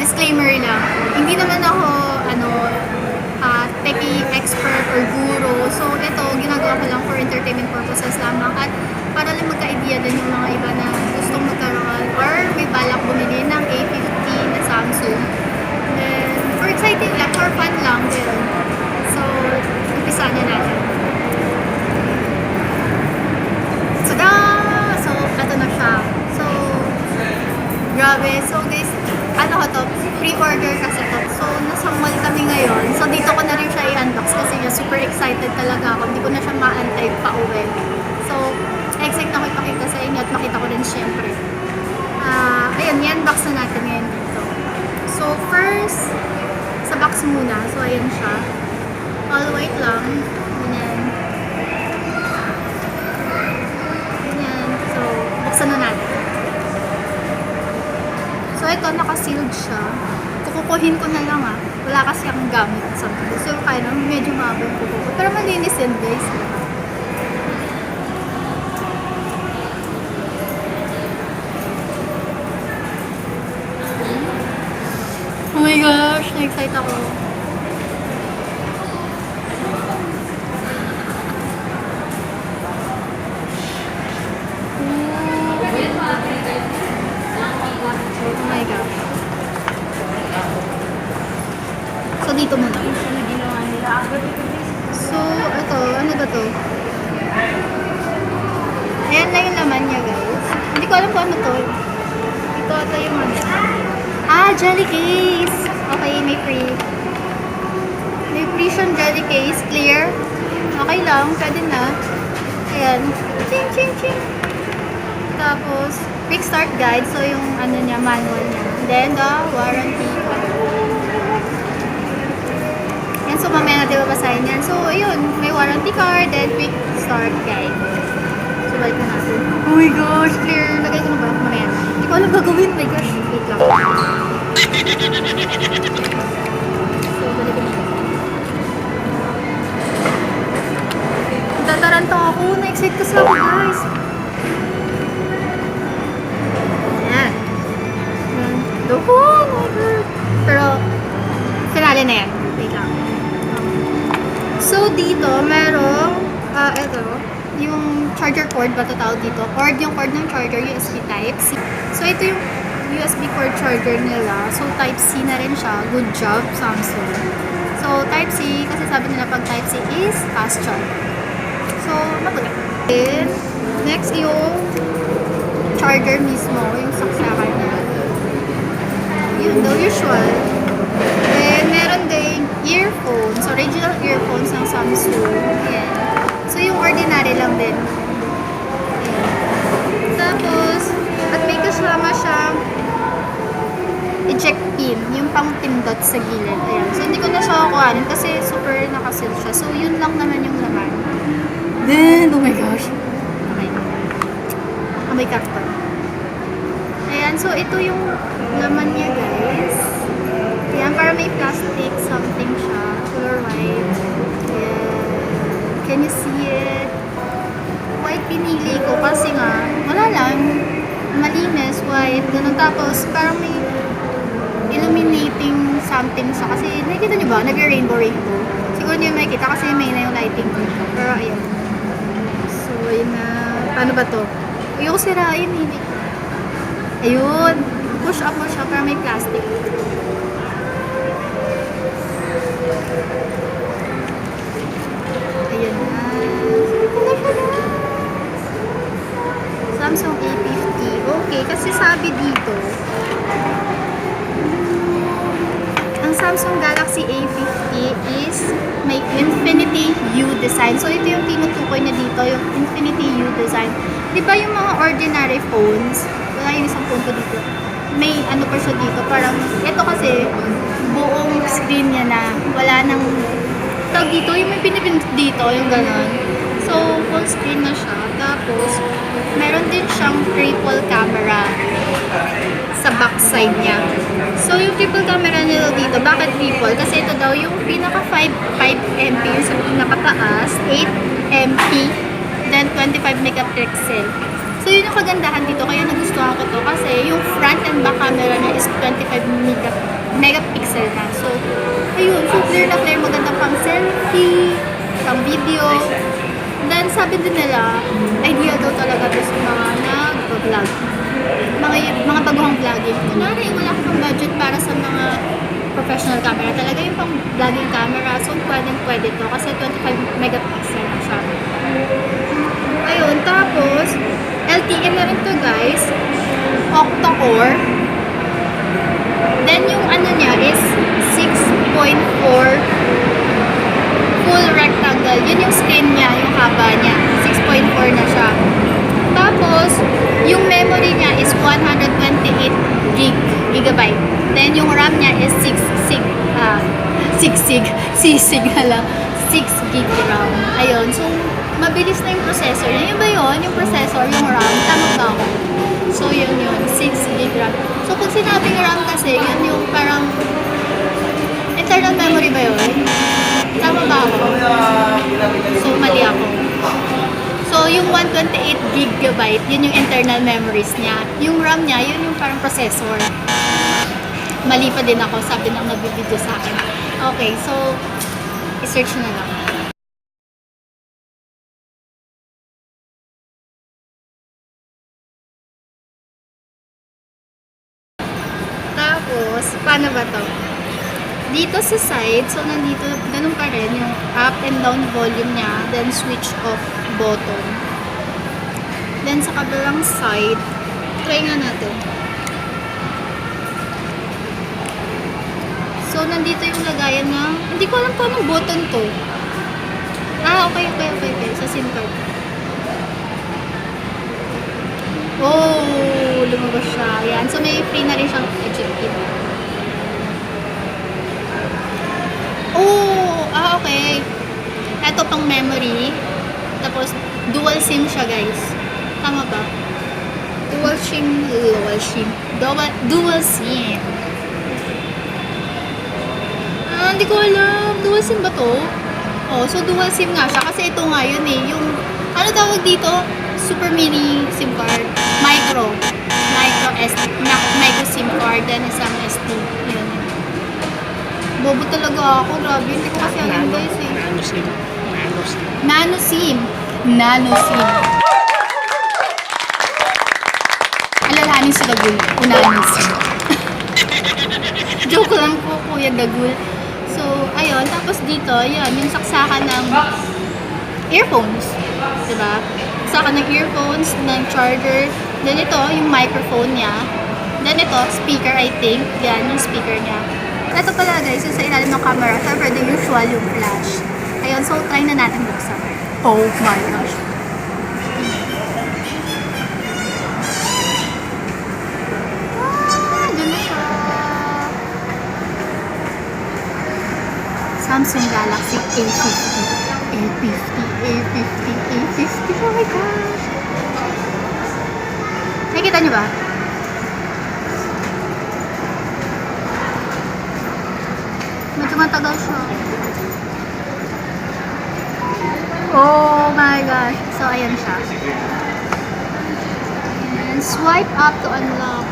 disclaimer lang. Hindi naman ako, techie expert or guru. So, ito, ginagawa ko lang for entertainment purposes lamang at para lang magka-idea din yung mga iba na gustong magkaroon or may balak bumili ng A50 na Samsung. Then, for exciting lang, for fun lang din. So, umpisa na natin. Tada! So, ito na siya. So, grabe. So, guys, ano ko to? Pre-order kasi to. So, nasa mall kami ngayon. So, dito ko na rin siya i-unbox kasi super excited talaga ako. Hindi ko na siya ma-antay pa uwi. So, excited ako ipakita sa inyo at makita ko rin syempre. Ayun, i-unbox na natin ngayon dito. So, first, sa box muna. So, ayan siya. All white lang. Ganyan. Ganyan. So, buksan na natin. So, ito, naka-sealed siya. Kukukuhin ko na lang Wala kasi akong gamit sa mga. So, kaya naman medyo mahaba yung kukuko. Pero malinis yan, guys. Oh my gosh, na-excite ako. Oh my gosh. So, dito muna. So, ito, ano ba to? Ayan na yung laman niya, guys. Hindi ko alam kung ano to. Ito yung ano. Jelly case! Okay, may free. May free siyang jelly case. Clear. Okay lang, pwede na. Ayan. Ching, ching, ching. Tapos, quick start guide. So, yung ano niya, manual niya. Then, the warranty. Yan, so mamaya natin babasahin yan. So, ayun, may warranty card, then quick start guide. So, balik na natin. Oh my gosh, clear. Lagay ko na ba? Mamaya. Hindi ko alam gagawin. Oh my gosh, wait lang. So, balik ko na. Tataranta ako. Na-excite kasi ako, guys. Ayan. Oh my God. Pero, finale na yan. Wait lang. So, dito, merong, ito, yung charger cord ba ito tawag dito? Yung cord ng charger, USB Type-C. So, ito yung USB cord charger nila. So, Type-C na rin siya. Good job, Samsung. So, Type-C, kasi sabi nila pag Type-C is fast charge. So, mabuti. Then, next yung charger mismo, yung saksakan niya. Yun, the usual. Then, meron din earphones, original earphones ng Samsung. Ayan. So, yung ordinary lang din. Ayan. Tapos, at may kasama siyang eject pin, yung pang pindot sa gilid. Ayan. So, hindi ko na siya kukuhanin kasi super nakasil siya. So, yun lang naman yung laman. Then, oh my gosh. Okay. Oh, may karton. Ayan. So, ito yung laman niya, guys. Ayan, para may plastic something siya. Color white. Ayan. Can you see it? White pinili ko kasi nga, wala lang. Malinis, white. Ganun. Tapos, parang may illuminating something siya. Kasi, nakikita nyo ba? Nag-rainbow. Siguro nyo makikita kasi may na yung lighting ko siya. Pero, ayan. So, yun na. Paano ba to? Ayoko sirain, hindi. Ayun. Push up mo siya para may plastic. Ayan na. Samsung A50. Okay, kasi sabi dito, ang Samsung Galaxy A50 is may Infinity U design. So, ito yung tinutukoy na dito, yung Infinity U design. Diba yung mga ordinary phones, wala yung isang phone ko dito, may ano pa siya dito, parang, ito kasi, buong screen niya na, wala nang, tawag dito, yung may pinipindot dito, yung gano'n. So, full screen na siya. Tapos, meron din siyang triple camera sa back side niya. So, yung triple camera nila dito, bakit triple? Kasi ito daw, yung pinaka 5 MP, yung sa pinakataas, 8 MP, then 25 megapixel. So, yun yung kagandahan dito. Kaya nagustuhan ko to. Kasi yung front and back camera niya is 25 megapixel na. So, ayun. So, clear na clear. Maganda pang selfie, pang video. Then, sabi din nila, ideal daw talaga to sa mga nag-vlog. Mga baguhang vlogging. Kunwari, wala ka pang budget para sa mga professional camera. Talaga yung pang vlogging camera. So, pwede to. Kasi 25 megapixel na siya. Ayun. Tapos, LTE na rin to guys. Octa-core. Then, yung ano niya is 6.4 full rectangle. Yun yung screen niya, yung haba niya. 6.4 na siya. Tapos, yung memory niya is 128 gigabyte. Then, yung RAM niya is 6 na lang. 6 gig RAM. Ayun. So, mabilis na yung processor. Yan ba yun? Yung processor, yung RAM. Tama ba ako? So, yun. 6 gig RAM. So, pag sinabing RAM kasi, yun yung parang internal memory ba yun? Tama ba ako? So, mali ako. So, yung 128 gigabyte, yun yung internal memories niya. Yung RAM niya, yun yung parang processor. Mali pa din ako, sabi ng nag-video sa akin. Okay, so, i-search na lang. Tapos, paano ba to? Dito sa side, so nandito, ganun pa rin, yung up and down volume niya, then switch off button. Then sa kabilang side, try nga natin. So, nandito yung lagayan ng, hindi ko alam kung anong button to. Okay. Sa SIM card. Oh, lumabas siya. Ayan. So, may free na rin siyang eject. Okay. Ito pang memory. Tapos, dual SIM siya, guys. Tama ba? Dual SIM. Hindi ko alam. Dual SIM ba to? So dual SIM nga siya. Kasi ito nga yun eh. Yung, ano tawag dito? Super mini SIM card. Micro SIM card. Then isang SD. Yun. Bobo talaga ako. Grabe. Hindi ko kasi alam guys eh. Nano SIM. Alalahanin sa Dagul. Unahin SIM. Joke lang po, Kuya Dagul. So, ayun. Tapos dito, yan. Yung saksakan ng earphones. Diba? Saksakan ng earphones, ng charger. Then ito, yung microphone niya. Then ito, speaker I think. Yan, yung speaker niya. Ito pala guys, yung sa ilalim ng camera. Siyempre, the usual yung flash. Ayun, so try na natin buksan. Oh my gosh. Ganda siya. Samsung Galaxy A50. Oh my gosh. Nakikita niyo ba? Medyo matagal siya. Oh my gosh. So, ayan siya. And swipe up to unlock.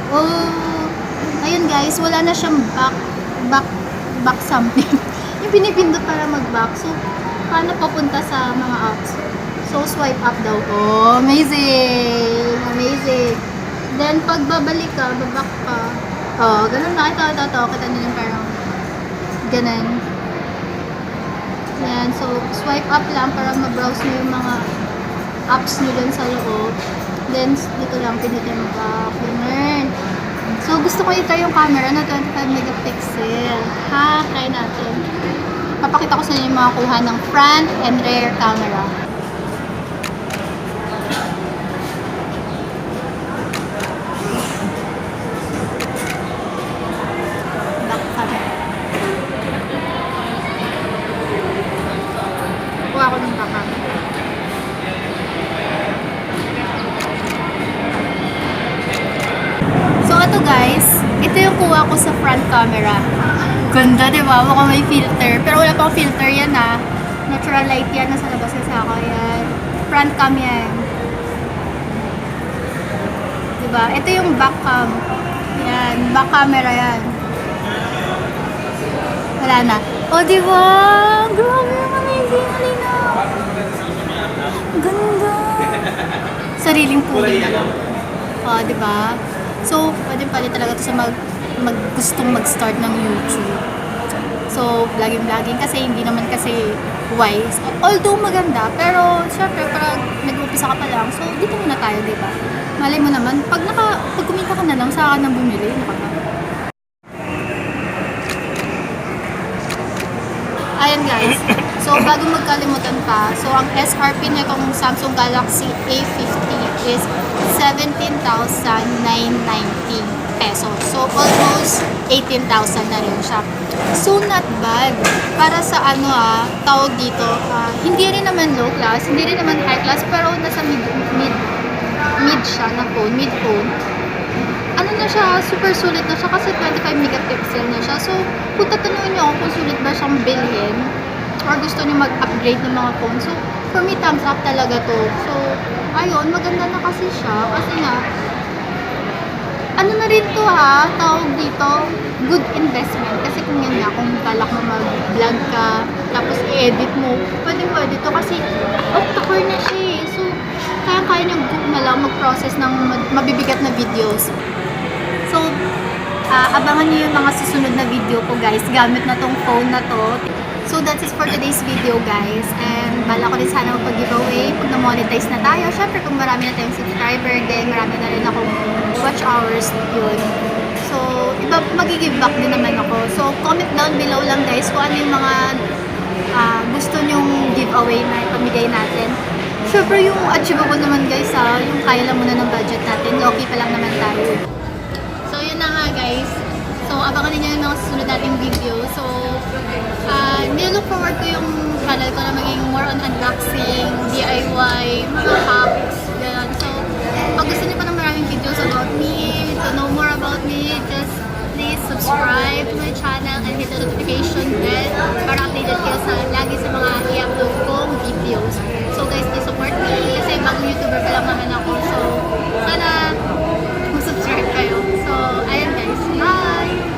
Oh, ayun guys. Wala na siyang back something. Yung pinipindot para mag-back. So, paano papunta sa mga apps? So, swipe up daw. Oh, amazing! Then, pag babalik ka, baback ka. Oh, ganun na. Ito. Kita nyo yung parang ganun. Yan. So, swipe up lang para ma-browse nyo yung mga apps nyo dun sa loob. Then, dito lang, pinutin mo back. Ganun. So, gusto ko ito yung camera na 25 megapixel. Try natin. Papakita ko sa inyo yung mga kuha ng front and rear camera. Back camera. Kuha ko ng back camera. So, ito guys. Ito yung kuha ko sa front camera. Ganda, diba? Mukhang may filter. Pero wala pang filter yan, ha. Natural light yan. Nasa labas kasi ako. Yan. Front cam yan. Diba? Ito yung back cam. Yan, back camera yan. Wala na. O, diba? Grabe yung amazing. Halina. Ganda. Sariling puli na lang. O, diba? So, pwede talaga ito sa gustong mag-start ng YouTube. So, vlogging kasi hindi naman kasi wise. Although maganda, pero syempre parang nag-umpisa ka pa lang. So, dito muna tayo, diba? Malay mo naman, pag kumita ka na lang, saka ka nang bumili, Ayan guys, so bago magkalimutan pa, so ang SRP na itong Samsung Galaxy A50 is 17,990 pesos. So almost 18,000 na rin siya. So not bad. Para sa tawag dito, hindi rin naman low class, hindi rin naman high class, pero nasa mid siya na phone, mid phone. Ano na siya, super sulit na siya kasi 25 megapixel na siya. So, kung tatanungin niyo ako kung sulit ba siyang bilhin or gusto niyo mag-upgrade ng mga phone. So, for me, thumbs up talaga to. So, ayun, maganda na kasi siya. Kasi nga, ano na rin to tawag dito, good investment. Kasi kung yan nga, kung balak mo mag-vlog ka, tapos i-edit mo, pwede to kasi octa-core na siya So, kaya niyang na lang mag-process ng mabibigat na videos. So, abangan niyo yung mga susunod na video ko guys, gamit na tong phone na to. So, that's it for today's video guys. And bala ko rin sana magpag-giveaway pag na-monetize na tayo. Syempre, kung marami na tayong subscriber, then marami na rin akong watch hours yun. So, mag-give back din naman ako. So, comment down below lang guys kung ano yung mga gusto nyong giveaway na ipamigay natin. Syempre, yung achievable naman guys yung kaya lang muna ng budget natin. Low-key pa lang naman tayo. So, yun na nga guys. So, abangan niyo yung mga susunod nating video. So, nilook forward ko yung channel ko na maging more on unboxing, DIY, mga hacks, gano'n. So, pag gusto niyo pa ng maraming videos about me, to know more about me, just please subscribe to my channel and hit the notification bell para updated kayo lagi sa mga i-upload kong videos. So guys, please support me kasi bagong YouTuber pa lang naman ako.